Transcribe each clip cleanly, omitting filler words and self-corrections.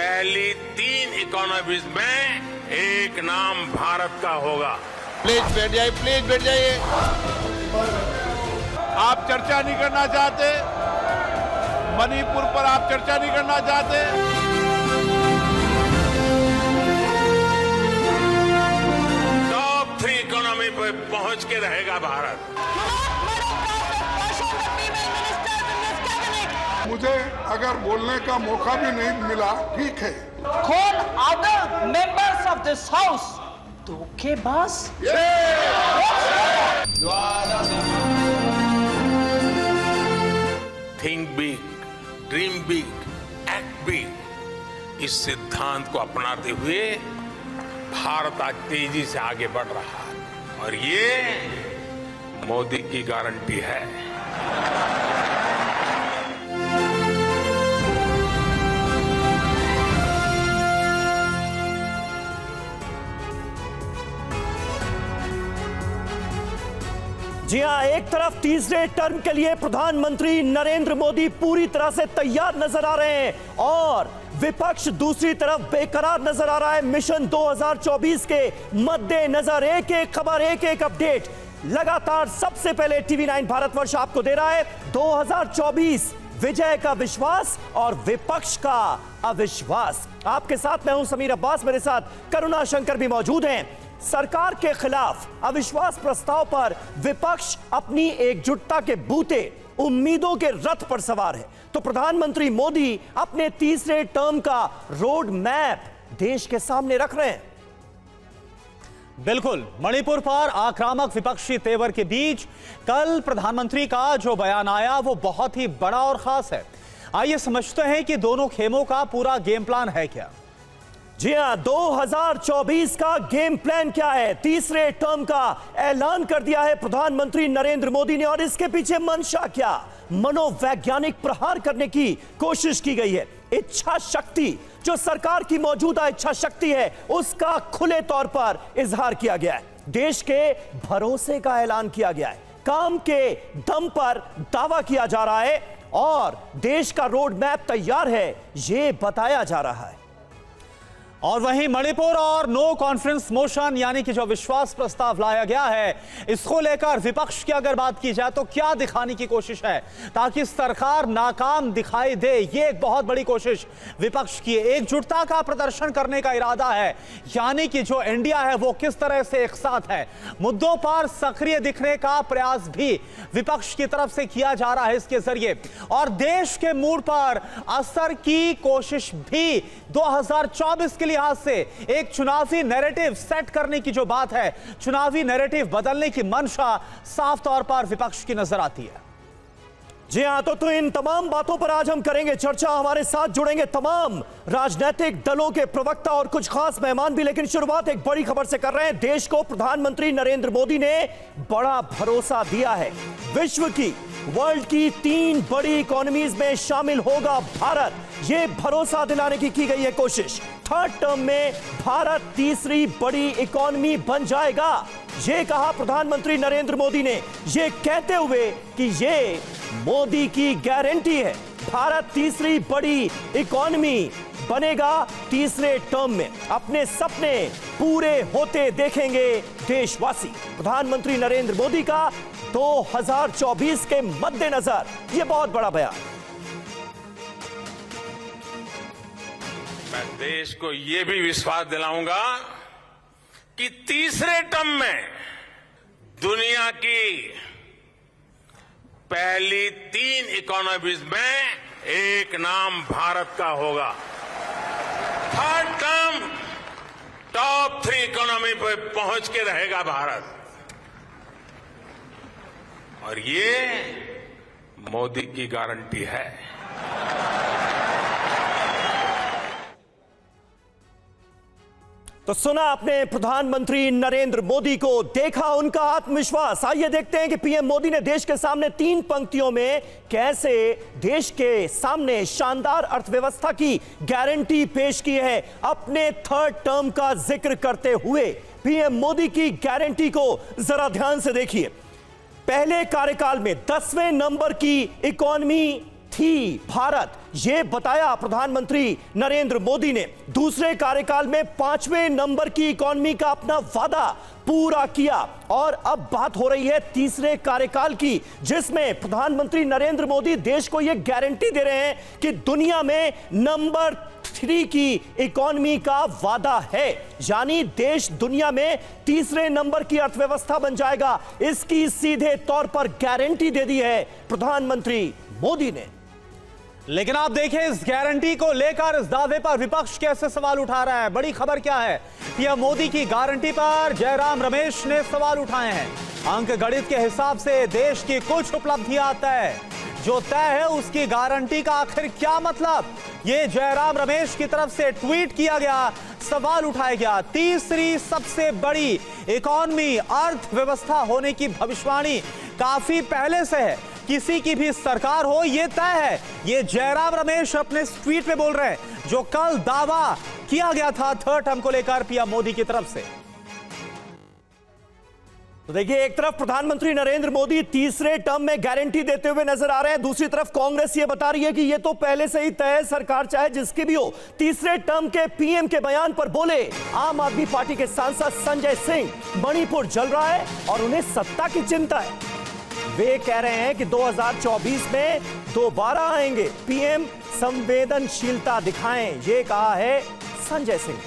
पहली 3 इकोनॉमीज में एक नाम भारत का होगा। प्लीज बैठ जाइए, प्लीज बैठ जाइए। आप चर्चा नहीं करना चाहते? मणिपुर पर आप चर्चा नहीं करना चाहते? टॉप 3 इकोनॉमी पे पहुंच के रहेगा भारत। मुझे अगर बोलने का मौका भी नहीं मिला, ठीक है। Call other members of this house धोखेबाज। Think big, dream big, act big, इस सिद्धांत को अपनाते हुए भारत आज तेजी से आगे बढ़ रहा है और ये मोदी की गारंटी है। जी हां, एक तरफ तीसरे टर्म के लिए प्रधानमंत्री नरेंद्र मोदी पूरी तरह से तैयार नजर आ रहे हैं और विपक्ष दूसरी तरफ बेकरार नजर आ रहा है। मिशन 2024 के मद्देनजर एक एक खबर, एक एक अपडेट लगातार सबसे पहले TV9 भारतवर्ष आपको दे रहा है। 2024 विजय का विश्वास और विपक्ष का अविश्वास। आपके साथ मैं हूं समीर अब्बास, मेरे साथ करुणा शंकर भी मौजूद हैं। सरकार के खिलाफ अविश्वास प्रस्ताव पर विपक्ष अपनी एकजुटता के बूते उम्मीदों के रथ पर सवार है, तो प्रधानमंत्री मोदी अपने तीसरे टर्म का रोड मैप देश के सामने रख रहे हैं। बिल्कुल, मणिपुर पर आक्रामक विपक्षी तेवर के बीच कल प्रधानमंत्री का जो बयान आया वो बहुत ही बड़ा और खास है। आइए समझते हैं कि दोनों खेमों का पूरा गेम प्लान है क्या। जी हां, 2024 का गेम प्लान क्या है? तीसरे टर्म का ऐलान कर दिया है प्रधानमंत्री नरेंद्र मोदी ने और इसके पीछे मंशा क्या? मनोवैज्ञानिक प्रहार करने की कोशिश की गई है। इच्छा शक्ति, जो सरकार की मौजूदा इच्छा शक्ति है, उसका खुले तौर पर इजहार किया गया है। देश के भरोसे का ऐलान किया गया है। काम के दम पर दावा किया जा रहा है और देश का रोड मैप तैयार है, यह बताया जा रहा है। और वहीं मणिपुर और नो कॉन्फ्रेंस मोशन यानी कि जो विश्वास प्रस्ताव लाया गया है, इसको लेकर विपक्ष की अगर बात की जाए तो क्या दिखाने की कोशिश है ताकि सरकार नाकाम दिखाई दे। ये एक बहुत बड़ी कोशिश विपक्ष की, एकजुटता का प्रदर्शन करने का इरादा है, यानी कि जो इंडिया है वो किस तरह से एक साथ है। मुद्दों पर सक्रिय दिखने का प्रयास भी विपक्ष की तरफ से किया जा रहा है इसके जरिए, और देश के मूड पर असर की कोशिश भी 2024 के लिहाज से एक चुनावी नैरेटिव सेट करने की जो बात है, चुनावी नैरेटिव बदलने की मंशा साफ तौर पर विपक्ष की नजर आती है। जी हां, तो इन तमाम बातों पर आज हम करेंगे चर्चा। हमारे साथ जुड़ेंगे तमाम राजनीतिक दलों के प्रवक्ता और कुछ खास मेहमान भी, लेकिन शुरुआत एक बड़ी खबर से कर रहे हैं। देश को प्रधानमंत्री नरेंद्र मोदी ने बड़ा भरोसा दिया है। विश्व की, वर्ल्ड की 3 बड़ी इकोनॉमीज में शामिल होगा भारत, यह भरोसा दिलाने की गई है कोशिश। थर्ड टर्म में भारत तीसरी बड़ी इकोनॉमी बन जाएगा, यह कहा प्रधानमंत्री नरेंद्र मोदी ने, यह कहते हुए कि यह मोदी की गारंटी है। भारत तीसरी बड़ी इकोनॉमी बनेगा तीसरे टर्म में। अपने सपने पूरे होते देखेंगे देशवासी। प्रधानमंत्री नरेंद्र मोदी का 2024 के मद्देनजर यह बहुत बड़ा बयान। मैं देश को यह भी विश्वास दिलाऊंगा कि तीसरे टर्म में दुनिया की पहली 3 इकोनॉमीज में एक नाम भारत का होगा। थर्ड टर्म टॉप 3 इकोनॉमी पे पहुंच के रहेगा भारत और ये मोदी की गारंटी है। तो सुना आपने प्रधानमंत्री नरेंद्र मोदी को, देखा उनका आत्मविश्वास। आइए देखते हैं कि पीएम मोदी ने देश के सामने 3 पंक्तियों में कैसे देश के सामने शानदार अर्थव्यवस्था की गारंटी पेश की है। अपने थर्ड टर्म का जिक्र करते हुए पीएम मोदी की गारंटी को जरा ध्यान से देखिए। पहले कार्यकाल में 10वें नंबर की इकोनॉमी थी भारत, ये बताया प्रधानमंत्री नरेंद्र मोदी ने। दूसरे कार्यकाल में 5वें नंबर की इकोनॉमी का अपना वादा पूरा किया और अब बात हो रही है तीसरे कार्यकाल की, जिसमें प्रधानमंत्री नरेंद्र मोदी देश को यह गारंटी दे रहे हैं कि दुनिया में नंबर 3 की इकोनॉमी का वादा है, यानी देश दुनिया में तीसरे नंबर की अर्थव्यवस्था बन जाएगा। इसकी सीधे तौर पर गारंटी दे दी है प्रधानमंत्री मोदी ने। लेकिन आप देखें इस गारंटी को लेकर इस दावे पर विपक्ष कैसे सवाल उठा रहा है। बड़ी खबर क्या है, पीएम मोदी की गारंटी पर जयराम रमेश ने सवाल उठाए हैं। अंक गणित के हिसाब से देश की कुछ उपलब्धियां तय, जो तय है उसकी गारंटी का आखिर क्या मतलब, ये जयराम रमेश की तरफ से ट्वीट किया गया, सवाल उठाया गया। तीसरी सबसे बड़ी इकोनॉमी अर्थव्यवस्था होने की भविष्यवाणी काफी पहले से है, किसी की भी सरकार हो यह तय है। ये जयराम रमेश अपने ट्वीट में बोल रहे हैं, जो कल दावा किया गया था थर्ड टर्म को लेकर पीएम मोदी की तरफ से। तो देखिए, एक तरफ प्रधानमंत्री नरेंद्र मोदी तीसरे टर्म में गारंटी देते हुए नजर आ रहे हैं, दूसरी तरफ कांग्रेस ये बता रही है कि ये तो पहले से ही तय है, सरकार चाहे जिसकी भी हो। तीसरे टर्म के पीएम के बयान पर बोले आम आदमी पार्टी के सांसद संजय सिंह, मणिपुर जल रहा है और उन्हें सत्ता की चिंता है। वे कह रहे हैं कि 2024 में दोबारा आएंगे, पीएम संवेदनशीलता दिखाएं, ये कहा है संजय सिंह।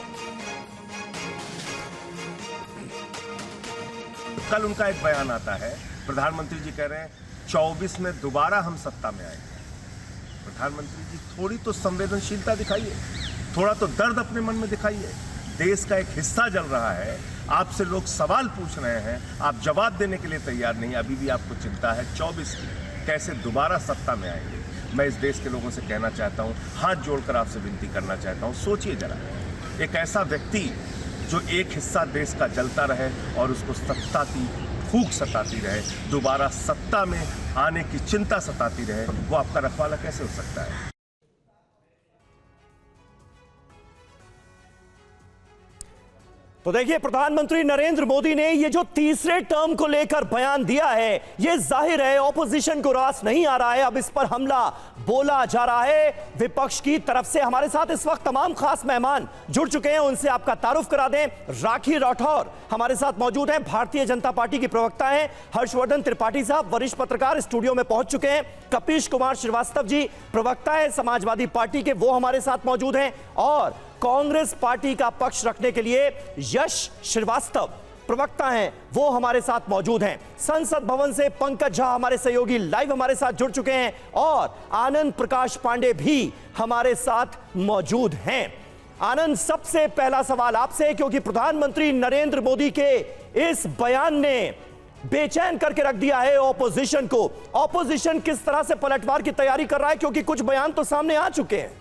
कल उनका एक बयान आता है, प्रधानमंत्री जी कह रहे हैं 24 में दोबारा हम सत्ता में आएंगे। प्रधानमंत्री जी थोड़ी तो संवेदनशीलता दिखाइए, थोड़ा तो दर्द अपने मन में दिखाइए। देश का एक हिस्सा जल रहा है, आपसे लोग सवाल पूछ रहे हैं, आप जवाब देने के लिए तैयार नहीं, अभी भी आपको चिंता है 24 की कैसे दोबारा सत्ता में आएंगे। मैं इस देश के लोगों से कहना चाहता हूं, हाथ जोड़कर आपसे विनती करना चाहता हूं, सोचिए जरा, एक ऐसा व्यक्ति जो एक हिस्सा देश का जलता रहे और उसको सत्ता की भूख सताती रहे, दोबारा सत्ता में आने की चिंता सताती रहे, वो आपका रखवाला कैसे हो सकता है। तो देखिए, प्रधानमंत्री नरेंद्र मोदी ने ये जो तीसरे टर्म को लेकर बयान दिया है, ये जाहिर है ऑपोजिशन को रास नहीं आ रहा है। अब इस पर हमला बोला जा रहा है विपक्ष की तरफ से। हमारे साथ इस वक्त तमाम खास मेहमान जुड़ चुके हैं, उनसे आपका तारुफ करा दें। राखी राठौर हमारे साथ मौजूद हैं, भारतीय जनता पार्टी की प्रवक्ता हैं। हर्षवर्धन त्रिपाठी साहब वरिष्ठ पत्रकार स्टूडियो में पहुंच चुके हैं। कपिश कुमार श्रीवास्तव जी प्रवक्ता है समाजवादी पार्टी के, वो हमारे साथ मौजूद हैं। और कांग्रेस पार्टी का पक्ष रखने के लिए यश श्रीवास्तव प्रवक्ता हैं, वो हमारे साथ मौजूद हैं। संसद भवन से पंकज झा हमारे सहयोगी लाइव हमारे साथ जुड़ चुके हैं और आनंद प्रकाश पांडे भी हमारे साथ मौजूद हैं। आनंद, सबसे पहला सवाल आपसे है, क्योंकि प्रधानमंत्री नरेंद्र मोदी के इस बयान ने बेचैन करके रख दिया है ऑपोजिशन को। ऑपोजिशन किस तरह से पलटवार की तैयारी कर रहा है, क्योंकि कुछ बयान तो सामने आ चुके हैं।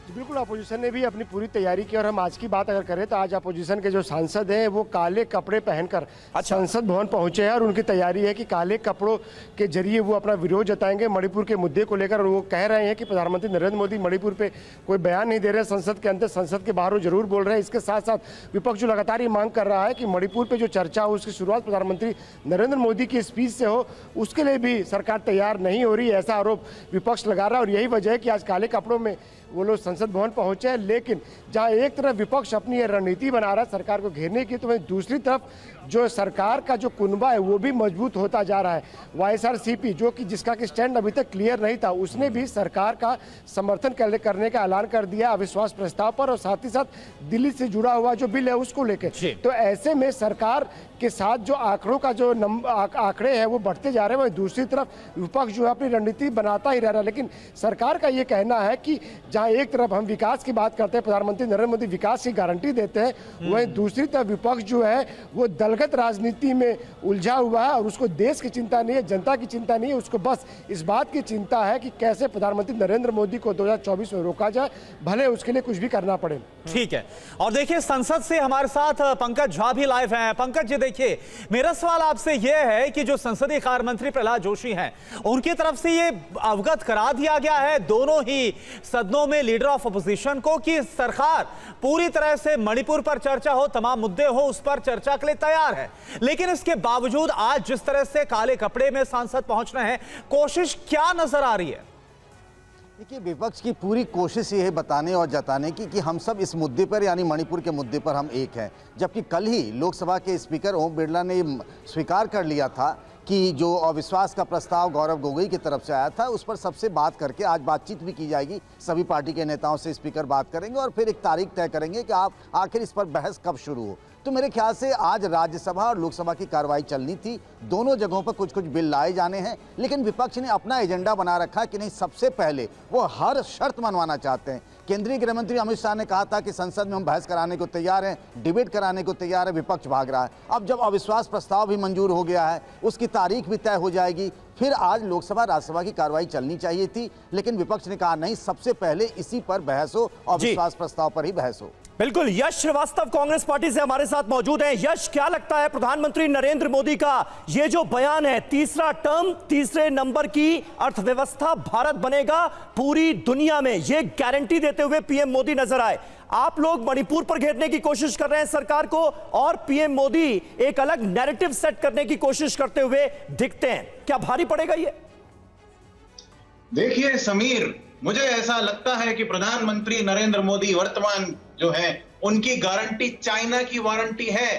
बिल्कुल, अपोजिशन ने भी अपनी पूरी तैयारी की और हम आज की बात अगर करें तो आज अपोजिशन के जो सांसद हैं वो काले कपड़े पहनकर संसद भवन पहुंचे हैं और उनकी तैयारी है कि काले कपड़ों के जरिए वो अपना विरोध जताएंगे मणिपुर के मुद्दे को लेकर। और वो कह रहे हैं कि प्रधानमंत्री नरेंद्र मोदी मणिपुर पे कोई बयान नहीं दे रहे हैं, संसद के अंदर, संसद के बाहर वो जरूर बोल रहे हैं। इसके साथ साथ विपक्ष जो लगातार ये मांग कर रहा है कि मणिपुर पर जो चर्चा हो उसकी शुरुआत प्रधानमंत्री नरेंद्र मोदी की स्पीच से हो, उसके लिए भी सरकार तैयार नहीं हो रही, ऐसा आरोप विपक्ष लगा रहा है। और यही वजह है कि आज काले कपड़ों में वो लोग संसद भवन पहुंचे हैं। लेकिन जहां एक तरफ विपक्ष अपनी ये रणनीति बना रहा है सरकार को घेरने की, तो वहीं दूसरी तरफ जो सरकार का जो कुनबा है वो भी मजबूत होता जा रहा है। वाईएसआरसीपी जो कि जिसका कि स्टैंड अभी तक क्लियर नहीं था, उसने भी सरकार का समर्थन करने का ऐलान कर दिया अविश्वास प्रस्ताव पर, और साथ ही साथ दिल्ली से जुड़ा हुआ जो बिल है उसको लेकर। तो ऐसे में सरकार के साथ जो आंकड़ों का जो आंकड़े हैं वो बढ़ते जा रहे हैं, वहीं दूसरी तरफ विपक्ष जो है अपनी रणनीति बनाता ही रह रहा है। लेकिन सरकार का ये कहना है कि जहां एक तरफ हम विकास की बात करते हैं, प्रधानमंत्री नरेंद्र मोदी विकास की गारंटी देते हैं, वहीं दूसरी तरफ विपक्ष जो है वो दलगत राजनीति में उलझा हुआ है और उसको देश की चिंता नहीं है, जनता की चिंता नहीं है, उसको बस इस बात की चिंता है कि कैसे प्रधानमंत्री नरेंद्र मोदी को 2024 में रोका जाए, भले उसके लिए कुछ भी करना पड़े। ठीक है, और देखिए संसद से हमारे साथ पंकज झा भी लाइव हैं। पंकज जी, देखिए मेरा सवाल आपसे यह है कि जो संसदीय कार्य मंत्री प्रहलाद जोशी हैं, उनकी तरफ से ये अवगत करा दिया गया है दोनों ही सदनों में लीडर ऑफ अपोजिशन को कि सरकार पूरी तरह से मणिपुर पर चर्चा हो, तमाम मुद्दे हो, उस पर चर्चा के लिए तैयार है। लेकिन इसके बावजूद आज जिस तरह से काले कपड़े में सांसद पहुंच रहे हैं, कोशिश क्या नजर आ रही है? देखिए, विपक्ष की पूरी कोशिश ये है बताने और जताने की कि हम सब इस मुद्दे पर यानी मणिपुर के मुद्दे पर हम एक हैं। जबकि कल ही लोकसभा के स्पीकर ओम बिरला ने स्वीकार कर लिया था कि जो अविश्वास का प्रस्ताव गौरव गोगोई की तरफ से आया था उस पर सबसे बात करके आज बातचीत भी की जाएगी। सभी पार्टी के नेताओं से स्पीकर बात करेंगे और फिर एक तारीख तय करेंगे कि आप आखिर इस पर बहस कब शुरू हो। तो मेरे ख्याल से आज राज्यसभा और लोकसभा की कार्रवाई चलनी थी। दोनों जगहों पर कुछ कुछ बिल लाए जाने हैं, लेकिन विपक्ष ने अपना एजेंडा बना रखा कि नहीं, सबसे पहले वो हर शर्त मनवाना चाहते हैं। केंद्रीय गृह मंत्री अमित शाह ने कहा था कि संसद में हम बहस कराने को तैयार हैं, डिबेट कराने को तैयार है, विपक्ष भाग रहा है। अब जब अविश्वास प्रस्ताव भी मंजूर हो गया है, उसकी तारीख भी तय हो जाएगी, फिर आज लोकसभा राज्यसभा की कार्रवाई चलनी चाहिए थी, लेकिन विपक्ष ने कहा नहीं, सबसे पहले इसी पर बहस हो, अविश्वास प्रस्ताव पर ही बहस हो। बिल्कुल। यश श्रीवास्तव कांग्रेस पार्टी से हमारे साथ मौजूद हैं। यश, क्या लगता है प्रधानमंत्री नरेंद्र मोदी का ये जो बयान है, तीसरा टर्म, तीसरे नंबर की अर्थव्यवस्था भारत बनेगा पूरी दुनिया में, ये गारंटी देते हुए पीएम मोदी नजर आए। आप लोग मणिपुर पर घेरने की कोशिश कर रहे हैं सरकार को, और पीएम मोदी एक अलग नैरेटिव सेट करने की कोशिश करते हुए दिखते हैं। क्या भारी पड़ेगा ये? देखिए समीर, मुझे ऐसा लगता है कि प्रधानमंत्री नरेंद्र मोदी वर्तमान जो है उनकी गारंटी चाइना की वारंटी है।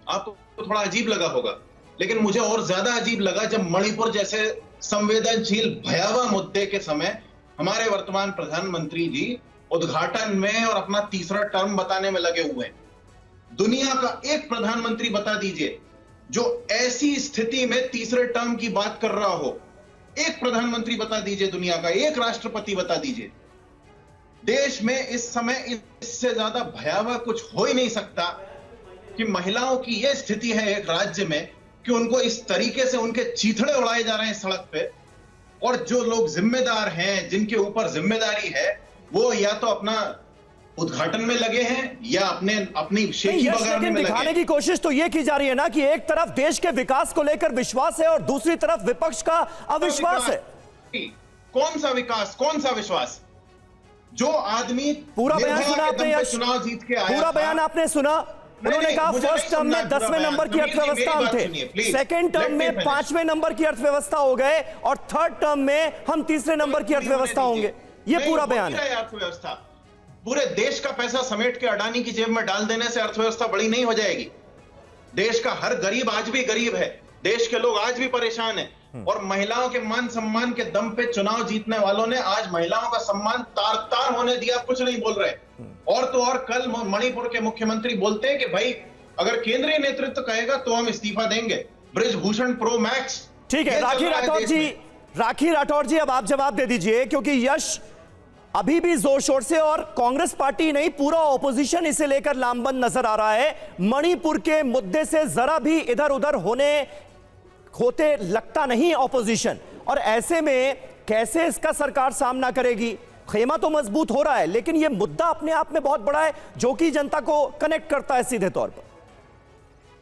आपको थोड़ा अजीब लगा होगा, लेकिन मुझे और ज्यादा अजीब लगा जब मणिपुर जैसे संवेदनशील भयावह मुद्दे के समय हमारे वर्तमान प्रधानमंत्री जी उद्घाटन में और अपना तीसरा टर्म बताने में लगे हुए हैं। दुनिया का एक प्रधानमंत्री बता दीजिए जो ऐसी स्थिति में तीसरे टर्म की बात कर रहा हो। एक प्रधानमंत्री बता दीजिए, दुनिया का एक राष्ट्रपति बता दीजिए। देश में इस समय इससे ज्यादा भयावह कुछ हो ही नहीं सकता कि महिलाओं की यह स्थिति है एक राज्य में कि उनको इस तरीके से उनके चीथड़े उड़ाए जा रहे हैं सड़क पे, और जो लोग जिम्मेदार हैं, जिनके ऊपर जिम्मेदारी है, वो या तो अपना उद्घाटन में लगे हैं या अपनी शेखी बगाने में दिखाने की कोशिश तो ये की जा रही है ना कि एक तरफ देश के विकास को लेकर विश्वास है और दूसरी तरफ विपक्ष का अविश्वास है। कौन सा विकास, कौन सा विश्वास? जो आदमी पूरा बयान सुना आपने, चुनाव जीत के आया, पूरा बयान आपने सुना। उन्होंने कहा फर्स्ट टर्म में 10वें नंबर की अर्थव्यवस्था हम थे, सेकंड टर्म में 5वें नंबर की अर्थव्यवस्था हो गए, और थर्ड टर्म में हम तीसरे नंबर की अर्थव्यवस्था होंगे। ये पूरा बयान है। अर्थव्यवस्था पूरे देश का पैसा समेट के अडानी की जेब में डाल देने से अर्थव्यवस्था बड़ी नहीं हो जाएगी। देश का हर गरीब आज भी गरीब है, देश के लोग आज भी परेशान हैं, और महिलाओं के मान सम्मान के दम पे चुनाव जीतने वालों ने आज महिलाओं का सम्मान तार तार होने दिया, कुछ नहीं बोल रहे। और तो और कल मणिपुर के मुख्यमंत्री बोलते हैं कि भाई अगर केंद्रीय नेतृत्व कहेगा तो हम इस्तीफा देंगे। Brijbhushan pro max. ठीक है राखी राठौर जी, अब आप जवाब दे दीजिए, क्योंकि यश अभी भी जोर शोर से, और कांग्रेस पार्टी नहीं, पूरा ऑपोजिशन इसे लेकर लामबंद नजर आ रहा है। मणिपुर के मुद्दे से जरा भी इधर उधर होते लगता नहीं ऑपोजिशन, और ऐसे में कैसे इसका सरकार सामना करेगी? खेमा तो मजबूत हो रहा है, लेकिन यह मुद्दा अपने आप में बहुत बड़ा है जो कि जनता को कनेक्ट करता है सीधे तौर पर।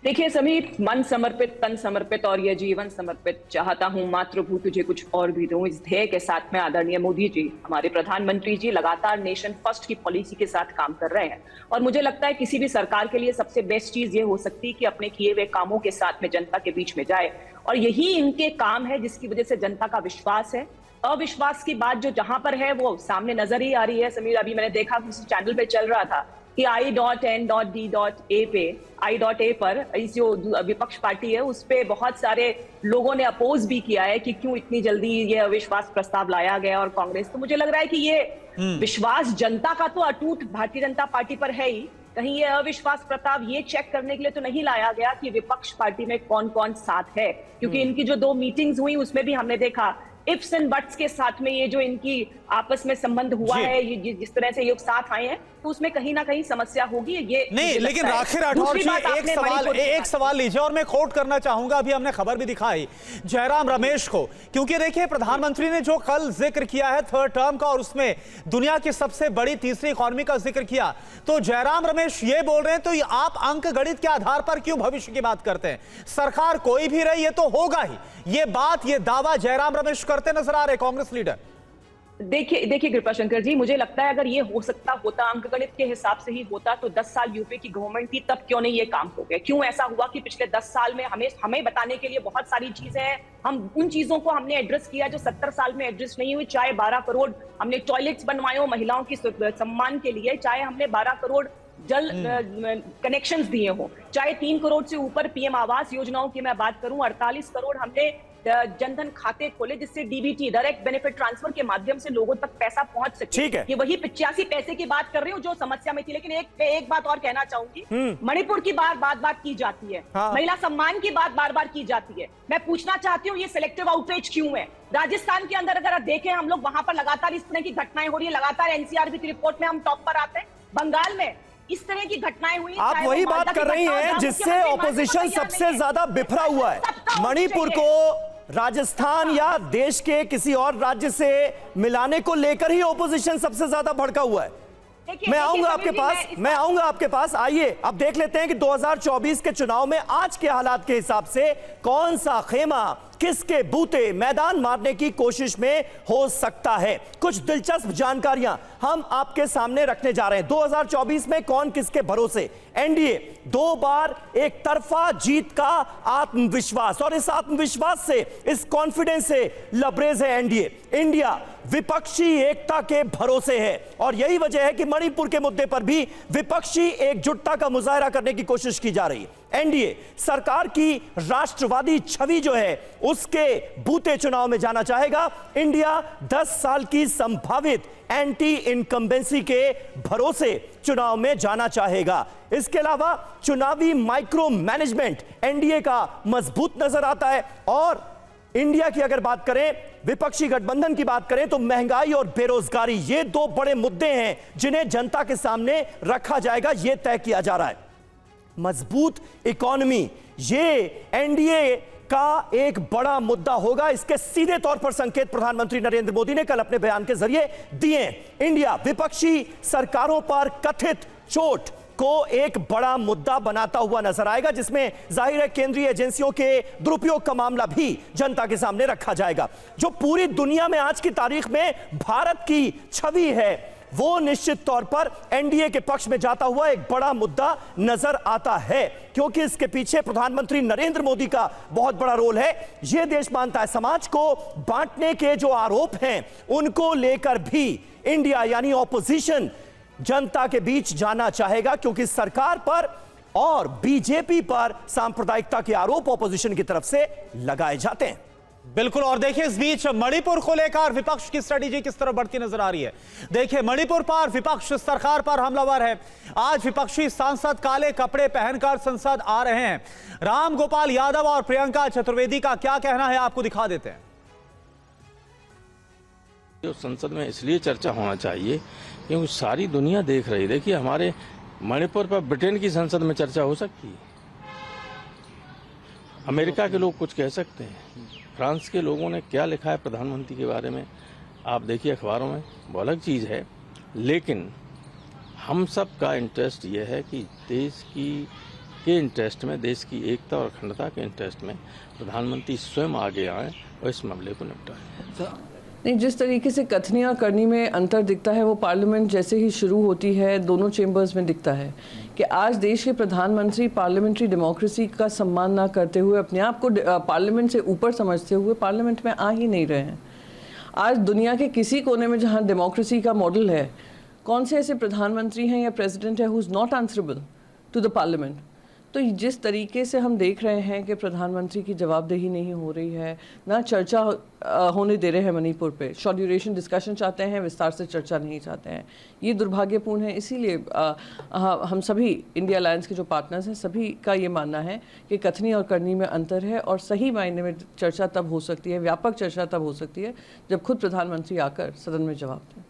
देखिए समीर, मन समर्पित, तन समर्पित और यह जीवन समर्पित, चाहता हूं मातृभूमि तुझे कुछ और भी दूं, इस ध्येय के साथ में आदरणीय मोदी जी, हमारे प्रधानमंत्री जी लगातार नेशन फर्स्ट की पॉलिसी के साथ काम कर रहे हैं। और मुझे लगता है किसी भी सरकार के लिए सबसे बेस्ट चीज ये हो सकती है कि अपने किए हुए कामों के साथ में जनता के बीच में जाए, और यही इनके काम है जिसकी वजह से जनता का विश्वास है। अविश्वास की बात जो जहां पर है वो सामने नजर ही आ रही है। समीर, अभी मैंने देखा किसी चैनल पे चल रहा था कि I.N.D.A पे, I.A पर इस जो विपक्ष पार्टी है उस पे बहुत सारे लोगों ने अपोज भी किया है कि क्यों इतनी जल्दी ये अविश्वास प्रस्ताव लाया गया, और कांग्रेस, तो मुझे लग रहा है कि ये विश्वास जनता का तो अटूट भारतीय जनता पार्टी पर है ही, कहीं ये अविश्वास प्रस्ताव ये चेक करने के लिए तो नहीं लाया गया कि विपक्ष पार्टी में कौन कौन साथ है, क्योंकि इनकी जो 2 मीटिंग्स हुई उसमें भी हमने देखा इफ्स एंड बट्स के साथ में ये जो इनकी आपस में संबंध हुआ है, ये जिस तरह से ये साथ आए हैं, तो उसमें कहीं ना कहीं समस्या होगी। ये नहीं, लेकिन राखी राठौर जी एक सवाल लीजिए, और मैं कोट करना चाहूंगा, अभी हमने खबर भी दिखाई जयराम रमेश को, क्योंकि देखिए प्रधानमंत्री ने जो कल जिक्र किया है थर्ड टर्म का, और उसमें दुनिया की सबसे बड़ी तीसरी इकॉनमी का जिक्र किया, तो जयराम रमेश ये बोल रहे हैं, तो आप अंक गणित के आधार पर क्यों भविष्य की बात करते हैं? सरकार कोई भी रही, ये तो होगा ही, ये बात, ये दावा जयराम रमेश करते नजर आ रहे कांग्रेस लीडर। देखिए कृपाशंकर जी, मुझे लगता है अगर ये हो सकता होता, अंकगणित के हिसाब से ही होता, तो 10 साल यूपी की गवर्नमेंट थी, तब क्यों नहीं ये काम हो गया? क्यों ऐसा हुआ कि पिछले 10 साल में हमें बताने के लिए बहुत सारी चीजें हैं, हम उन चीजों को हमने एड्रेस किया जो 70 साल में एड्रेस नहीं हुई। चाहे 12 करोड़ हमने टॉयलेट्स बनवाए हो महिलाओं की सम्मान के लिए, चाहे हमने 12 करोड़ जल कनेक्शंस दिए हो, चाहे 3 करोड़ से ऊपर पीएम आवास योजनाओं की मैं बात करूं, 48 करोड़ हमने जनधन खाते खोले जिससे डीबीटी डायरेक्ट बेनिफिट ट्रांसफर के माध्यम से लोगों तक पैसा पहुंच सके। ठीक है, ये वही 85 पैसे की बात कर रही हूँ जो समस्या में थी। लेकिन एक बात और कहना चाहूंगी, मणिपुर की बात की जाती है, महिला सम्मान की बात बार की जाती है। मैं पूछना चाहती हूँ ये सिलेक्टिव आउटरीच क्यों है? राजस्थान के अंदर अगर देखें हम लोग, वहां पर लगातार इस तरह की घटनाएं हो रही है, लगातार एनसीआरबी की रिपोर्ट में हम टॉप पर आते हैं। बंगाल में इस तरह की घटनाएं हुई, आप वही बात कर रही हैं जिससे ऑपोजिशन सबसे ज्यादा बिखरा हुआ है। मणिपुर को राजस्थान या देश के किसी और राज्य से मिलाने को लेकर ही ऑपोजिशन सबसे ज्यादा भड़का हुआ है। मैं आऊंगा आपके पास, आइए अब देख लेते हैं कि 2024 के चुनाव में आज के हालात के हिसाब से कौन सा खेमा किसके बूते मैदान मारने की कोशिश में हो सकता है। कुछ दिलचस्प जानकारियां हम आपके सामने रखने जा रहे हैं। 2024 में कौन किसके भरोसे? एनडीए 2 बार एक तरफा जीत का आत्मविश्वास, और इस आत्मविश्वास से, इस कॉन्फिडेंस से लबरेज है एनडीए। इंडिया विपक्षी एकता के भरोसे है, और यही वजह है कि मणिपुर के मुद्दे पर भी विपक्षी एकजुटता का मुजाहरा करने की कोशिश की जा रही है। एनडीए सरकार की राष्ट्रवादी छवि जो है उसके बूते चुनाव में जाना चाहेगा। इंडिया 10 साल की संभावित एंटी इनकम्बेंसी के भरोसे चुनाव में जाना चाहेगा। इसके अलावा चुनावी माइक्रो मैनेजमेंट एनडीए का मजबूत नजर आता है। और इंडिया की अगर बात करें, विपक्षी गठबंधन की बात करें, तो महंगाई और बेरोजगारी ये 2 बड़े मुद्दे हैं जिन्हें जनता के सामने रखा जाएगा, यह तय किया जा रहा है। मजबूत इकोनॉमी ये एनडीए का एक बड़ा मुद्दा होगा। इसके सीधे तौर पर संकेत प्रधानमंत्री नरेंद्र मोदी ने कल अपने बयान के जरिए दिए। इंडिया विपक्षी सरकारों पर कथित चोट को एक बड़ा मुद्दा बनाता हुआ नजर आएगा, जिसमें जाहिर है केंद्रीय एजेंसियों के दुरुपयोग का मामला भी जनता के सामने रखा जाएगा। जो पूरी दुनिया में आज की तारीख में भारत की छवि है वो निश्चित तौर पर एनडीए के पक्ष में जाता हुआ एक बड़ा मुद्दा नजर आता है, क्योंकि इसके पीछे प्रधानमंत्री नरेंद्र मोदी का बहुत बड़ा रोल है। यह देश मानता है समाज को बांटने के जो आरोप हैं उनको लेकर भी इंडिया यानी ऑपोजिशन जनता के बीच जाना चाहेगा, क्योंकि सरकार पर और बीजेपी पर सांप्रदायिकता के आरोप ऑपोजिशन की तरफ से लगाए जाते हैं। बिल्कुल। और देखिए इस बीच मणिपुर को लेकर विपक्ष की स्ट्रेटेजी किस तरह बढ़ती नजर आ रही है। देखिए मणिपुर पर विपक्ष सरकार पर हमलावर है। आज विपक्षी सांसद काले कपड़े पहनकर संसद आ रहे हैं। राम गोपाल यादव और प्रियंका चतुर्वेदी का क्या कहना है आपको दिखा देते हैं। जो संसद में इसलिए चर्चा होना चाहिए क्योंकि सारी दुनिया देख रही। देखिए हमारे मणिपुर पर ब्रिटेन की संसद में चर्चा हो सकती है, अमेरिका के लोग कुछ कह सकते हैं, फ्रांस के लोगों ने क्या लिखा है प्रधानमंत्री के बारे में आप देखिए अखबारों में, वो अलग चीज़ है। लेकिन हम सब का इंटरेस्ट ये है कि देश के इंटरेस्ट में, देश की एकता और अखंडता के इंटरेस्ट में प्रधानमंत्री स्वयं आगे आए और इस मामले को निपटाएं। नहीं, जिस तरीके से कथनियाँ करनी में अंतर दिखता है वो पार्लियामेंट जैसे ही शुरू होती है दोनों चेंबर्स में दिखता है कि आज देश के प्रधानमंत्री पार्लियामेंट्री डेमोक्रेसी का सम्मान ना करते हुए, अपने आप को पार्लियामेंट से ऊपर समझते हुए पार्लियामेंट में आ ही नहीं रहे हैं। आज दुनिया के किसी कोने में जहाँ डेमोक्रेसी का मॉडल है, कौन से ऐसे प्रधानमंत्री हैं या प्रेसिडेंट है who is not answerable to the parliament. तो जिस तरीके से हम देख रहे हैं कि प्रधानमंत्री की जवाबदेही नहीं हो रही है, ना चर्चा होने दे रहे हैं मणिपुर पे, शॉर्ट ड्यूरेशन डिस्कशन चाहते हैं, विस्तार से चर्चा नहीं चाहते हैं, ये दुर्भाग्यपूर्ण है। इसीलिए हम सभी इंडिया अलायंस के जो पार्टनर्स हैं सभी का ये मानना है कि कथनी और करनी में अंतर है और सही मायने में चर्चा तब हो सकती है, व्यापक चर्चा तब हो सकती है जब खुद प्रधानमंत्री आकर सदन में जवाब दें।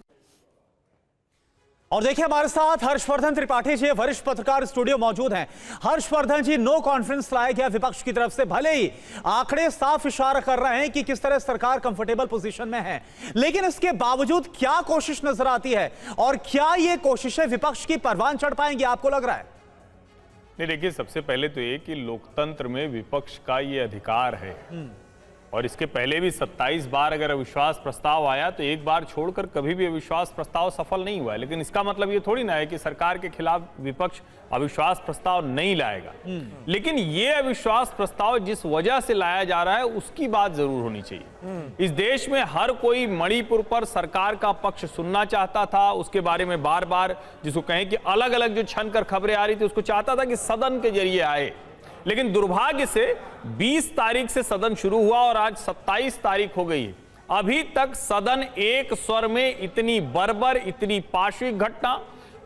और देखिए हमारे साथ हर्षवर्धन त्रिपाठी जी वरिष्ठ पत्रकार स्टूडियो मौजूद हैं। हर्षवर्धन जी, नो कॉन्फ्रेंस लाया गया विपक्ष की तरफ से, भले ही आंकड़े साफ इशारा कर रहे हैं कि किस तरह सरकार कंफर्टेबल पोजीशन में है, लेकिन इसके बावजूद क्या कोशिश नजर आती है और क्या ये कोशिशें विपक्ष की परवान चढ़ पाएंगी आपको लग रहा है? नहीं, देखिए सबसे पहले तो ये कि लोकतंत्र में विपक्ष का ये अधिकार है और इसके पहले भी 27 बार अगर अविश्वास प्रस्ताव आया तो एक बार छोड़कर कभी भी अविश्वास प्रस्ताव सफल नहीं हुआ है। लेकिन इसका मतलब ये थोड़ी ना है कि सरकार के खिलाफ विपक्ष अविश्वास प्रस्ताव नहीं लाएगा। लेकिन ये अविश्वास प्रस्ताव जिस वजह से लाया जा रहा है उसकी बात जरूर होनी चाहिए। इस देश में हर कोई मणिपुर पर सरकार का पक्ष सुनना चाहता था, उसके बारे में बार बार जिसको कहें कि अलग अलग जो छनकर खबरें आ रही थी उसको चाहता था कि सदन के जरिए आए। लेकिन दुर्भाग्य से 20 तारीख से सदन शुरू हुआ और आज 27 तारीख हो गई है, अभी तक सदन एक स्वर में इतनी बर्बर, इतनी पाशविक घटना,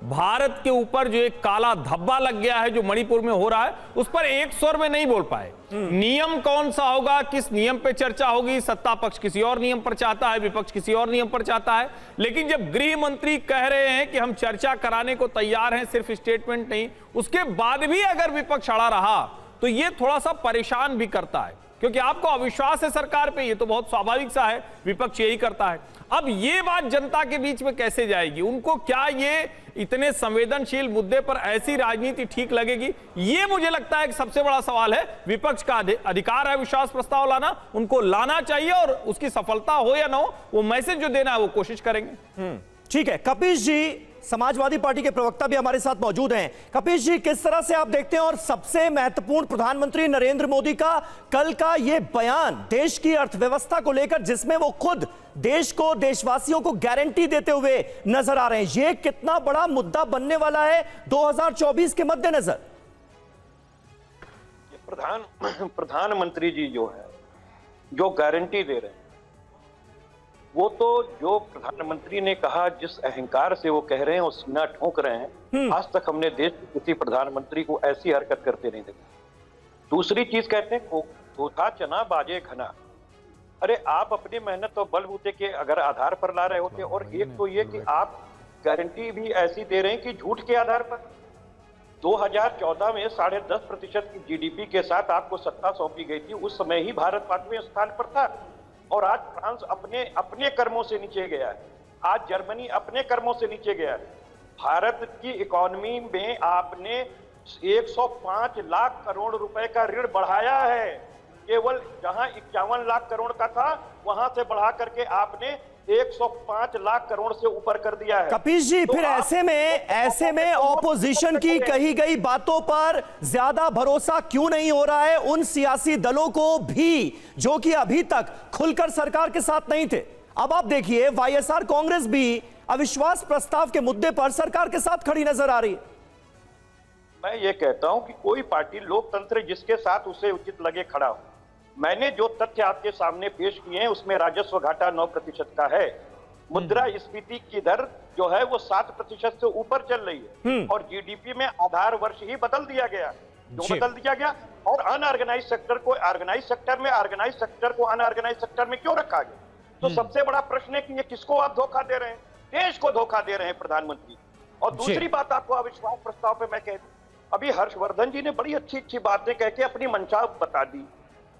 भारत के ऊपर जो एक काला धब्बा लग गया है जो मणिपुर में हो रहा है, उस पर एक स्वर में नहीं बोल पाए। नियम कौन सा होगा, किस नियम पे चर्चा होगी, सत्ता पक्ष किसी और नियम पर चाहता है, विपक्ष किसी और नियम पर चाहता है। लेकिन जब गृह मंत्री कह रहे हैं कि हम चर्चा कराने को तैयार हैं, सिर्फ स्टेटमेंट नहीं, उसके बाद भी अगर विपक्ष अड़ा रहा तो ये थोड़ा सा परेशान भी करता है, क्योंकि आपको अविश्वास है सरकार पे, ये तो बहुत स्वाभाविक सा है, विपक्ष यही करता है। अब ये बात जनता के बीच में कैसे जाएगी, उनको क्या ये इतने संवेदनशील मुद्दे पर ऐसी राजनीति ठीक लगेगी, ये मुझे लगता है कि सबसे बड़ा सवाल है। विपक्ष का अधिकार है विश्वास प्रस्ताव लाना, उनको लाना चाहिए और उसकी सफलता हो या ना हो, वो मैसेज जो देना है वो कोशिश करेंगे। ठीक है, कपीश जी समाजवादी पार्टी के प्रवक्ता भी हमारे साथ मौजूद हैं। कपीश जी, किस तरह से आप देखते हैं, और सबसे महत्वपूर्ण प्रधानमंत्री नरेंद्र मोदी का कल का ये बयान देश की अर्थव्यवस्था को लेकर, जिसमें वो खुद देश को, देशवासियों को गारंटी देते हुए नजर आ रहे हैं, ये कितना बड़ा मुद्दा बनने वाला है 2024 के मद्देनजर? प्रधानमंत्री जी जो है, जो गारंटी दे रहे हैं, वो तो जो प्रधानमंत्री ने कहा, जिस अहंकार से वो कह रहे हैं, वो सीना ठोक रहे हैं। आज तक हमने देश के किसी प्रधानमंत्री को ऐसी हरकत करते नहीं देखा। दूसरी चीज कहते हैं कोठा चना बाजे घना। अरे आप अपनी मेहनत और बलबूते के अगर आधार पर ला रहे होते, और एक तो ये कि आप गारंटी भी ऐसी दे रहे हैं कि झूठ के आधार पर। 2014 में 10.5% की जीडीपी के साथ आपको सत्ता सौंपी गई थी, उस समय ही भारत 5वें स्थान पर था, और आज फ्रांस अपने कर्मों से नीचे गया है, आज जर्मनी अपने कर्मों से नीचे गया है। भारत की इकोनॉमी में आपने 105 लाख करोड़ रुपए का ऋण बढ़ाया है। केवल जहां 51 लाख करोड़ का था, वहां से बढ़ा करके आपने 105 लाख करोड़ से ऊपर कर दिया है। कपीश जी, तो फिर ऐसे में ऑपोजिशन की कही गई बातों पर ज्यादा भरोसा क्यों नहीं हो रहा है उन सियासी दलों को भी जो कि अभी तक खुलकर सरकार के साथ नहीं थे? अब आप देखिए, वाईएसआर कांग्रेस भी अविश्वास प्रस्ताव के मुद्दे पर सरकार के साथ खड़ी नजर आ रही है। मैं ये कहता हूं कि कोई पार्टी, लोकतंत्र जिसके साथ उसे उचित लगे खड़ा हो। मैंने जो तथ्य आपके सामने पेश किए हैं उसमें राजस्व घाटा 9% का है, मुद्रास्फीति की दर जो है वो 7% से ऊपर चल रही है, और जीडीपी में आधार वर्ष ही बदल दिया गया। जो बदल दिया गया, और अनऑर्गेनाइज सेक्टर को ऑर्गेनाइज सेक्टर में, ऑर्गेनाइज सेक्टर को अनऑर्गेनाइज सेक्टर में क्यों रखा गया? तो सबसे बड़ा प्रश्न है कि ये किसको आप धोखा दे रहे हैं? देश को धोखा दे रहे हैं प्रधानमंत्री। और दूसरी बात आपको अविश्वास प्रस्ताव पे मैं कह दूं, अभी हर्षवर्धन जी ने बड़ी अच्छी बातें कह के अपनी मंशा बता दी।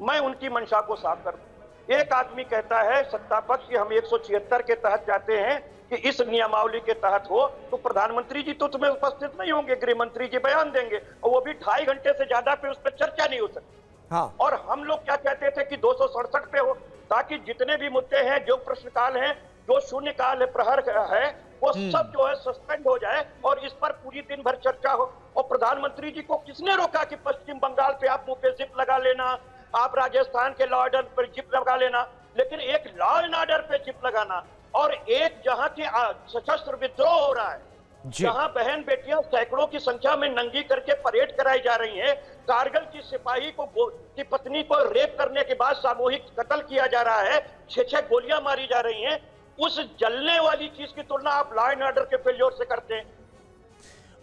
मैं उनकी मंशा को साफ कर दूं। एक आदमी कहता है सत्ता पक्ष कि हम 176 के तहत चाहते हैं कि इस नियमावली के तहत हो, तो प्रधानमंत्री जी तो तुम्हें उपस्थित नहीं होंगे, गृह मंत्री जी बयान देंगे, और वो भी 2.5 घंटे से ज्यादा पे उस पर चर्चा नहीं हो सकती। हाँ। और हम लोग क्या कहते थे कि 267 पे हो, ताकि जितने भी मुद्दे हैं, जो प्रश्नकाल हैं, जो शून्यकाल है, प्रहर है, वो सब जो है सस्पेंड हो जाए और इस पर पूरी दिन भर चर्चा हो। और प्रधानमंत्री जी को किसने रोका कि पश्चिम बंगाल पे आप मुंह पे जिप लगा लेना, आप राजस्थान के लॉ ऑर्डर पर जिप लगा लेना, लेकिन एक लॉ एंड ऑर्डर पे जिप लगाना, और एक जहां के सशस्त्र विद्रोह हो रहा है, जहां बहन बेटियां सैकड़ों की संख्या में नंगी करके परेड कराई जा रही हैं, कारगिल की सिपाही की पत्नी को रेप करने के बाद सामूहिक कत्ल किया जा रहा है, 6 गोलियां मारी जा रही हैं, उस जलने वाली चीज की तुलना आप लॉ एंड ऑर्डर के फेल्योर से करते हैं।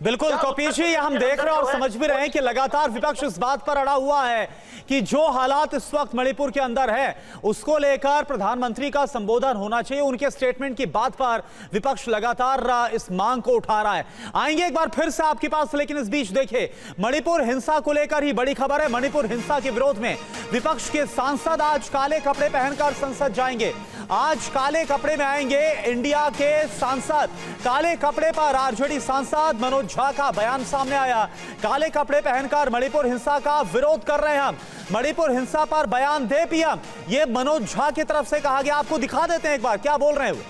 बिल्कुल कपीश जी, हम देख रहे हैं और समझ भी रहे हैं कि लगातार विपक्ष इस बात पर अड़ा हुआ है कि जो हालात इस वक्त मणिपुर के अंदर है उसको लेकर प्रधानमंत्री का संबोधन होना चाहिए। उनके स्टेटमेंट की बात पर विपक्ष लगातार इस मांग को उठा रहा है। आएंगे एक बार फिर से आपके पास, लेकिन इस बीच देखिए, मणिपुर हिंसा को लेकर ही बड़ी खबर है। मणिपुर हिंसा के विरोध में विपक्ष के सांसद आज काले कपड़े पहनकर संसद जाएंगे। आज काले कपड़े में आएंगे इंडिया के सांसद। काले कपड़े पर आरजेडी सांसद मनोज मनोज झा का बयान सामने आया। काले कपड़े पहनकर मणिपुर हिंसा का विरोध कर रहे हैं हम। मणिपुर हिंसा पर बयान दे पीएम, ये मनोज झा की तरफ से कहा गया। आपको दिखा देते हैं एक बार क्या बोल रहे हैं वो।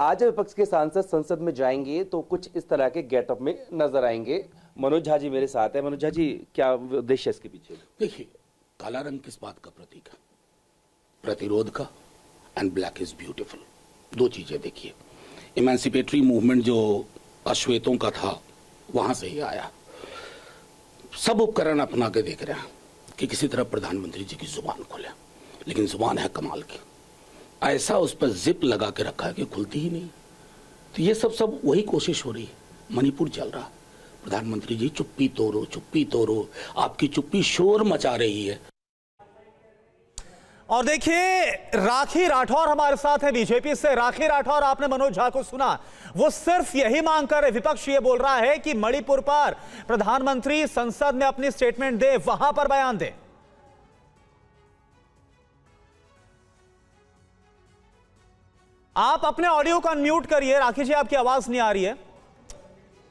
आज विपक्ष के सांसद संसद में जाएंगे तो कुछ इस तरह के गेटअप में नजर आएंगे। मनोज झा जी मेरे साथ है। मनोज झा जी, क्या उद्देश्य है इसके पीछे? देखिए, काला रंग किस बात का प्रतीक है? प्रतिरोध का। And black is beautiful. दो चीजें देखिए, इमेंसिपेटरी मूवमेंट जो अश्वेतों का था वहां से ही आया। सब उपकरण अपना के देख रहे हैं कि किसी तरह प्रधानमंत्री जी की जुबान खोले, लेकिन जुबान है कमाल की। ऐसा उस पर जिप लगा के रखा है कि खुलती ही नहीं। तो ये सब वही कोशिश हो रही है। मणिपुर चल रहा, प्रधानमंत्री जी चुप्पी तोड़ो, चुप्पी तोड़ो। आपकी चुप्पी शोर मचा रही है। और देखिए, राखी राठौर हमारे साथ है बीजेपी से। राखी राठौर, आपने मनोज झा को सुना, वो सिर्फ यही मांग कर, विपक्ष ये बोल रहा है कि मणिपुर पर प्रधानमंत्री संसद में अपनी स्टेटमेंट दे, वहां पर बयान दे। आप अपने ऑडियो को अनम्यूट करिए। राखी जी, आपकी आवाज नहीं आ रही है।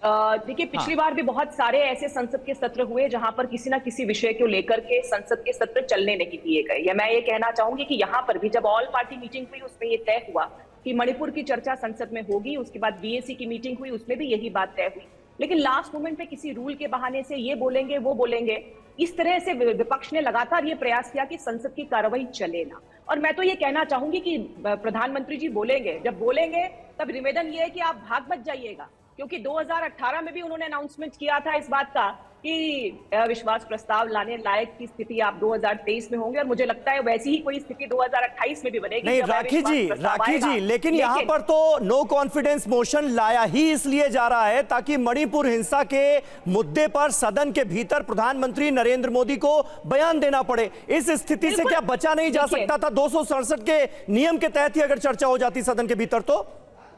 देखिए, पिछली बार भी बहुत सारे ऐसे संसद के सत्र हुए जहां पर किसी ना किसी विषय को लेकर के संसद के सत्र चलने नहीं दिए गए। या मैं ये कहना चाहूंगी कि यहाँ पर भी जब ऑल पार्टी मीटिंग हुई उसमें ये तय हुआ कि मणिपुर की चर्चा संसद में होगी। उसके बाद बीएसी की मीटिंग हुई, उसमें भी यही बात तय हुई। लेकिन लास्ट मोमेंट पे किसी रूल के बहाने से ये बोलेंगे वो बोलेंगे, इस तरह से विपक्ष ने लगातार ये प्रयास किया कि संसद की कार्रवाई चले ना। और मैं तो ये कहना चाहूंगी कि प्रधानमंत्री जी बोलेंगे, जब बोलेंगे तब निवेदन ये है कि आप भाग मत जाइएगा, क्योंकि 2018 में भी उन्होंने अनाउंसमेंट किया था इस बात का कि विश्वास प्रस्ताव लाने लायक की स्थिति आप 2023 में होंगे, और मुझे लगता है वैसी ही कोई स्थिति 2028 में भी बनेगी। नहीं राखी जी, लेकिन यहाँ पर तो नो कॉन्फिडेंस मोशन लाया ही इसलिए जा रहा है ताकि मणिपुर हिंसा के मुद्दे पर सदन के भीतर प्रधानमंत्री नरेंद्र मोदी को बयान देना पड़े। इस स्थिति से क्या बचा नहीं जा सकता था? 267 के नियम के तहत ही अगर चर्चा हो जाती सदन के भीतर तो।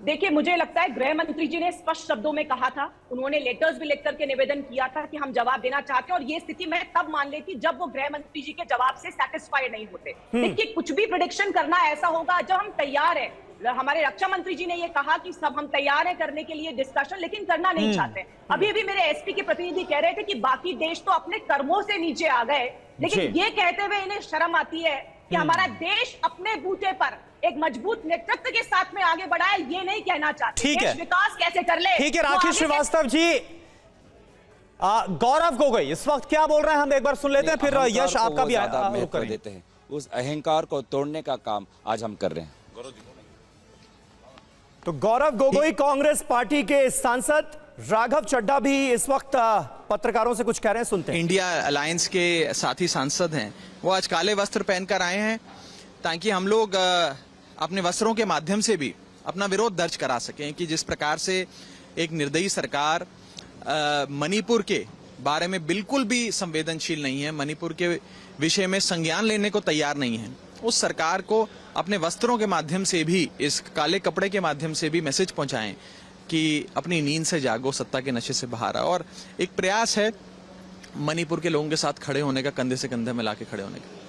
देखिए, मुझे लगता है गृह मंत्री जी ने स्पष्ट शब्दों में कहा था, उन्होंने लेटर्स भी लिख करके निवेदन किया था कि हम जवाब देना चाहते हैं, और ये स्थिति मैं तब मान लेती जब वो गृह मंत्री जी के जवाब से सेटिस्फाइड नहीं होते। देखिए, कुछ भी प्रेडिक्शन करना ऐसा होगा जब हम तैयार हैं। हमारे रक्षा मंत्री जी ने ये कहा कि सब हम तैयार हैं करने के लिए डिस्कशन, लेकिन करना नहीं चाहते। अभी अभी मेरे एसपी के प्रतिनिधि कह रहे थे कि बाकी देश तो अपने कर्मों से नीचे आ गए, लेकिन ये कहते हुए इन्हें शर्म आती है कि हमारा देश अपने बूते पर एक मजबूत नेतृत्व के साथ में आगे बढ़ा है, ये नहीं कहना चाहते। ठीक है, विकास कैसे कर ले। ठीक है राखी श्रीवास्तव जी। गौरव गोगोई इस वक्त क्या बोल रहे हैं, हम एक बार सुन लेते हैं, फिर यश आपका भी कर देते हैं। उस अहंकार को तोड़ने का काम आज हम कर रहे हैं। तो गौरव गोगोई कांग्रेस पार्टी के सांसद, राघव चड्ढा भी इस वक्त पत्रकारों से कुछ कह रहे हैं, सुनते हैं। इंडिया अलायंस के साथी सांसद हैं, वो आज काले वस्त्र पहनकर आए हैं ताकि हम लोग अपने वस्त्रों के माध्यम से भी अपना विरोध दर्ज करा सकें कि जिस प्रकार से एक निर्दयी सरकार मणिपुर के बारे में बिल्कुल भी संवेदनशील नहीं है, मणिपुर के विषय में संज्ञान लेने को तैयार नहीं है, उस सरकार को अपने वस्त्रों के माध्यम से भी, इस काले कपड़े के माध्यम से भी मैसेज पहुंचाएं कि अपनी नींद से जागो, सत्ता के नशे से बाहर आओ। और एक प्रयास है मणिपुर के लोगों के साथ खड़े होने का, कंधे से कंधे मिला के खड़े होने का।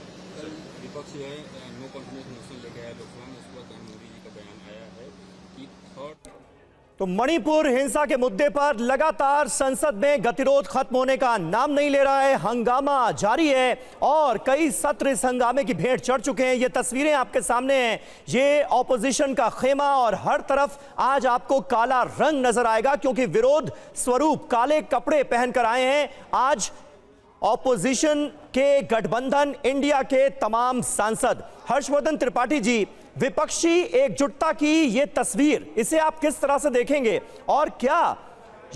तो मणिपुर हिंसा के मुद्दे पर लगातार संसद में गतिरोध खत्म होने का नाम नहीं ले रहा है, हंगामा जारी है और कई सत्र इस हंगामे की भेंट चढ़ चुके हैं। ये तस्वीरें आपके सामने हैं, ये ऑपोजिशन का खेमा और हर तरफ आज आपको काला रंग नजर आएगा क्योंकि विरोध स्वरूप काले कपड़े पहनकर आए हैं आज ऑपोजिशन के गठबंधन इंडिया के तमाम सांसद। हर्षवर्धन त्रिपाठी जी, विपक्षी एकजुटता की ये तस्वीर, इसे आप किस तरह से देखेंगे और क्या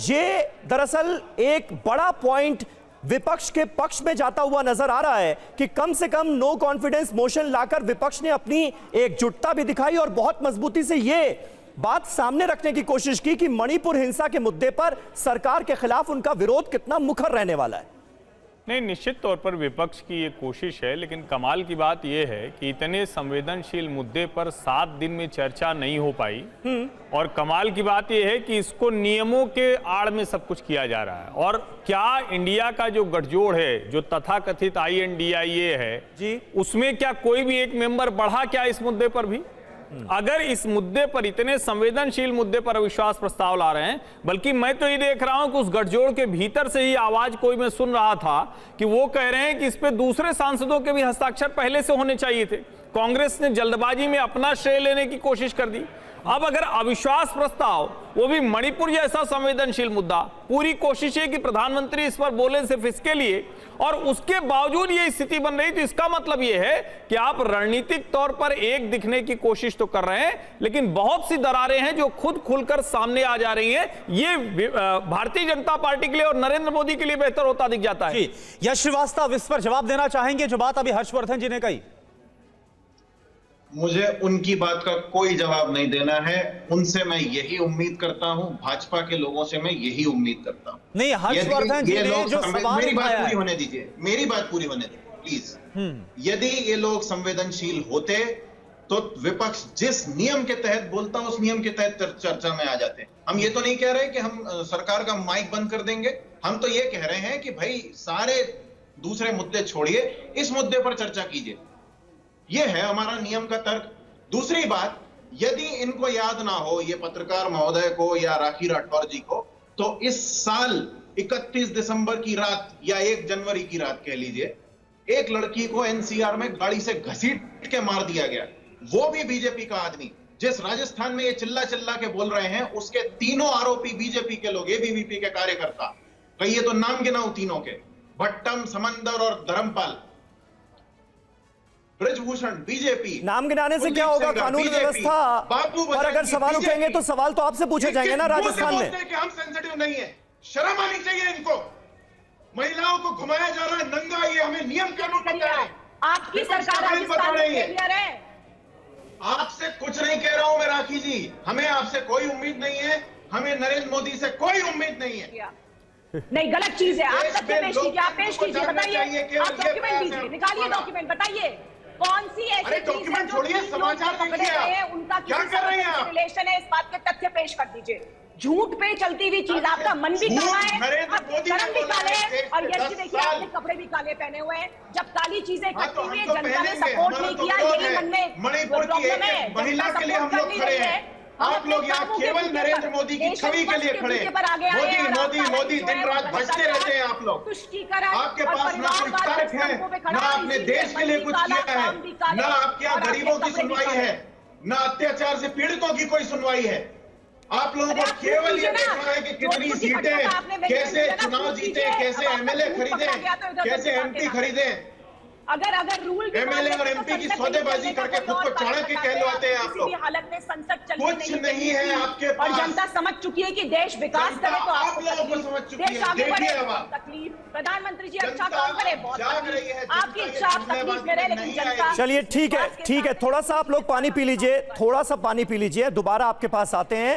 ये दरअसल एक बड़ा पॉइंट विपक्ष के पक्ष में जाता हुआ नजर आ रहा है कि कम से कम नो कॉन्फिडेंस मोशन लाकर विपक्ष ने अपनी एकजुटता भी दिखाई और बहुत मजबूती से ये बात सामने रखने की कोशिश की कि मणिपुर हिंसा के मुद्दे पर सरकार के खिलाफ उनका विरोध कितना मुखर रहने वाला है। नहीं, निश्चित तौर पर विपक्ष की ये कोशिश है, लेकिन कमाल की बात यह है कि इतने संवेदनशील मुद्दे पर 7 दिन में चर्चा नहीं हो पाई और कमाल की बात यह है कि इसको नियमों के आड़ में सब कुछ किया जा रहा है। और क्या इंडिया का जो गठजोड़ है, जो तथाकथित INDIA है जी, उसमें क्या कोई भी एक मेंबर बढ़ा क्या इस मुद्दे पर भी? अगर इस मुद्दे पर, इतने संवेदनशील मुद्दे पर अविश्वास प्रस्ताव ला रहे हैं, बल्कि मैं तो ये देख रहा हूं कि उस गठजोड़ के भीतर से ही आवाज कोई मैं सुन रहा था कि वो कह रहे हैं कि इस पे दूसरे सांसदों के भी हस्ताक्षर पहले से होने चाहिए थे। कांग्रेस ने जल्दबाजी में अपना श्रेय लेने की कोशिश कर दी। अब अगर अविश्वास प्रस्ताव, वो भी मणिपुर जैसा संवेदनशील मुद्दा, पूरी कोशिश है कि प्रधानमंत्री इस पर बोले सिर्फ इसके लिए, और उसके बावजूद ये स्थिति बन रही, तो इसका मतलब ये है कि आप रणनीतिक तौर पर एक दिखने की कोशिश तो कर रहे हैं, लेकिन बहुत सी दरारें हैं जो खुद खुलकर सामने आ जा रही हैं। ये भारतीय जनता पार्टी के लिए और नरेंद्र मोदी के लिए बेहतर होता दिख जाता है। यश श्रीवास्तव इस पर जवाब देना चाहेंगे, जो बात अभी हर्षवर्धन जी ने कही? मुझे उनकी बात का कोई जवाब नहीं देना है। उनसे मैं यही उम्मीद करता हूं, भाजपा के लोगों से मैं यही उम्मीद करता हूं। नहीं, हर्षवर्धन जी ने जो सवाल मेरी बात पूरी होने दीजिए, मेरी बात पूरी होने दीजिए प्लीज। यदि ये लोग संवेदनशील होते तो विपक्ष जिस नियम के तहत बोलता उस नियम के तहत चर्चा में आ जाते। हम ये तो नहीं कह रहे कि हम सरकार का माइक बंद कर देंगे, हम तो ये कह रहे हैं कि भाई सारे दूसरे मुद्दे छोड़िए, इस मुद्दे पर चर्चा कीजिए। यह है हमारा नियम का तर्क। दूसरी बात, यदि इनको याद ना हो, ये पत्रकार महोदय को या राखी राठौर जी को, तो इस साल 31 दिसंबर की रात या 1 जनवरी की रात कह लीजिए, एक लड़की को एनसीआर में गाड़ी से घसीट के मार दिया गया, वो भी बीजेपी का आदमी। जिस राजस्थान में ये चिल्ला चिल्ला के बोल रहे हैं, उसके तीनों आरोपी बीजेपी के लोग, एबीवीपी के कार्यकर्ता। कहिए तो नाम गिनाऊं तीनों के, भट्टम, समंदर और धर्मपाल। ब्रजभूषण बीजेपी। नाम गिनाने से क्या होगा? कानून व्यवस्था पर अगर सवाल उठेंगे तो सवाल तो आपसे पूछे जाएंगे ना राजस्थान में। कि हम सेंसिटिव नहीं है, शर्म आनी चाहिए इनको। महिलाओं को घुमाया जा रहा है नंगा, ये हमें नियम कानून बता रहे हैं। आपकी सरकार बता रही है। आपसे कुछ नहीं कह रहा हूं मैं राखी जी, हमें आपसे कोई उम्मीद नहीं है, हमें नरेंद्र मोदी से कोई उम्मीद नहीं है। नहीं, गलत चीज है। आप तथ्य पेश कीजिए, आप पेश कीजिए, बताइए, आप डॉक्यूमेंट दीजिए, निकालिए डॉक्यूमेंट, बताइए कौन सी ऐसी चीज है जो समाचार पकड़े गए हैं, उनका क्या कर रहे हैं रिलेशन है, इस बात के तथ्य पेश कर दीजिए। झूठ पे चलती हुई चीज, आपका मन भी काला है, कर्म भी काले हैं, और यश देखिए आपने कपड़े भी काले पहने हुए हैं। जब काली चीजें इकट्ठी हुई है, जनता ने सपोर्ट नहीं किया, यही मन में मणिपुर की एक महिला के लिए हम लोग खड़े हैं। आप लोग यहाँ केवल नरेंद्र मोदी की छवि के लिए खड़े हैं। मोदी मोदी मोदी दिन रात भजते रहते हैं आप लोग। आपके पास ना कोई तर्क है, ना आपने देश के लिए कुछ किया है, ना आपके यहाँ गरीबों की सुनवाई है, ना अत्याचार से पीड़ितों की कोई सुनवाई है। आप लोगों को केवल ये देखना है कि कितनी सीटें, कैसे चुनाव जीते, कैसे एमएलए खरीदे, कैसे एमपी खरीदे। अगर रूल एमएलए और एमपी की सौदेबाजी करके खुद को चाणक्य कहलवाते हैं आप लोग। हालत में संसद चल कुछ नहीं है आपके पास, और जनता समझ चुकी है कि देश विकास करे तो आप लोगों को समझ चुकी है। देश आगे बढ़े, देखिए अब तकलीफ, प्रधानमंत्री जी अच्छा काम करे, बहुत आपकी इच्छा तकलीफ में रहे, लेकिन जनता। चलिए ठीक है, थोड़ा सा आप लोग पानी पी लीजिए, थोड़ा सा पानी पी लीजिए, दोबारा आपके पास आते हैं।